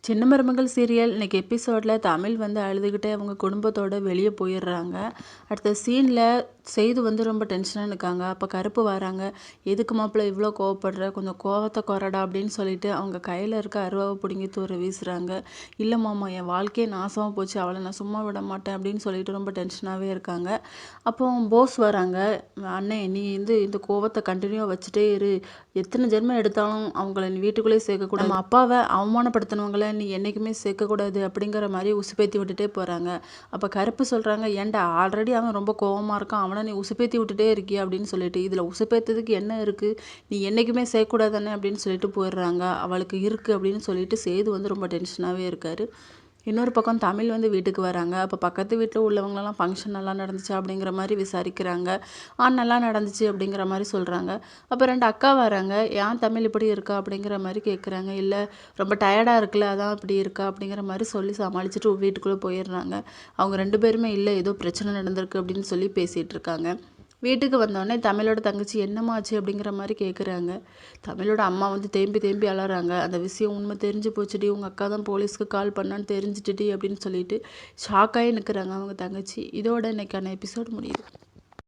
சின்ன மருமகள் சீரியல் இன்னைக்கு எபிசோடில் தமிழ் வந்து அழுதுகிட்டே அவங்க குடும்பத்தோட வெளியே போயிடுறாங்க. அடுத்த சீனில் செய்து வந்து ரொம்ப டென்ஷனாக இருக்காங்க. அப்போ கருப்பு வராங்க. எதுக்கு மாப்பிள்ளை இவ்வளோ கோவப்படுற, கொஞ்சம் கோவத்தை குறடா அப்படின்னு சொல்லிட்டு அவங்க கையில் இருக்க அருவாவை பிடுங்கி தூர வீசுகிறாங்க. இல்லை மாமா, என் வாழ்க்கையே நாசமாக போச்சு, அவளை நான் சும்மா விட மாட்டேன் அப்படின்னு சொல்லிட்டு ரொம்ப டென்ஷனாகவே இருக்காங்க. அப்போ போஸ் வராங்க. அண்ணே, நீ இந்த கோவத்தை கண்டினியூவாக வச்சுட்டே இரு, எத்தனை ஜென்மம் எடுத்தாலும் அவங்கள நீ வீட்டுக்குள்ளேயே சேர்க்கக்கூடாது, நம்ம அப்பாவை அவமானப்படுத்தினவங்கள நீ என்றைக்குமே சேர்க்கக்கூடாது அப்படிங்கிற மாதிரி உசுப்பேத்தி விட்டுட்டே போகிறாங்க. அப்போ கருப்பு சொல்கிறாங்க, ஏன்டா ஆல்ரெடி அவன் ரொம்ப கோவமாக இருக்கான், அவனை நீ உசுப்பேத்தி விட்டுட்டே இருக்கியா அப்படின்னு சொல்லிட்டு, இதில் உசுப்பேற்றதுக்கு என்ன இருக்குது, நீ என்றைக்குமே சேர்க்கக்கூடாதானே அப்படின்னு சொல்லிட்டு போயிடுறாங்க. அவளுக்கு இருக்குது அப்படின்னு சொல்லிட்டு சேது வந்து ரொம்ப டென்ஷனாகவே இருக்கார். இன்னொரு பக்கம் தமிழ் வந்து வீட்டுக்கு வராங்க. அப்போ பக்கத்து வீட்டில் உள்ளவங்களெல்லாம் ஃபங்க்ஷன் நல்லா நடந்துச்சு அப்படிங்கிற மாதிரி விசாரிக்கிறாங்க. நல்லா நடந்துச்சு அப்படிங்கிற மாதிரி சொல்கிறாங்க. அப்போ 2 அக்கா வராங்க. ஏன் தமிழ் இப்படி இருக்கா அப்படிங்கிற மாதிரி கேட்குறாங்க. இல்லை, ரொம்ப டயர்டாக இருக்குல்ல, அதான் இப்படி இருக்கா அப்படிங்கிற மாதிரி சொல்லி சமாளிச்சுட்டு வீட்டுக்குள்ளே போயிடுறாங்க. அவங்க 2 பேருமே இல்லை, ஏதோ பிரச்சனை நடந்திருக்கு அப்படின்னு சொல்லி பேசிகிட்டு இருக்காங்க. வீட்டுக்கு வந்தோடனே தமிழோட தங்கச்சி என்னமாச்சு அப்படிங்கிற மாதிரி கேட்குறாங்க. தமிழோட அம்மா வந்து தேம்பி தேம்பி அழறாங்க. அந்த விஷயம் உண்மை தெரிஞ்சு போச்சுடி, உங்கள் அக்கா தான் போலீஸ்க்கு கால் பண்ணான்னு தெரிஞ்சிட்டுடி அப்படின்னு சொல்லிட்டு ஷாக்காகி நிற்கிறாங்க அவங்க தங்கச்சி. இதோட இன்னைக்கான எபிசோட் முடியுது.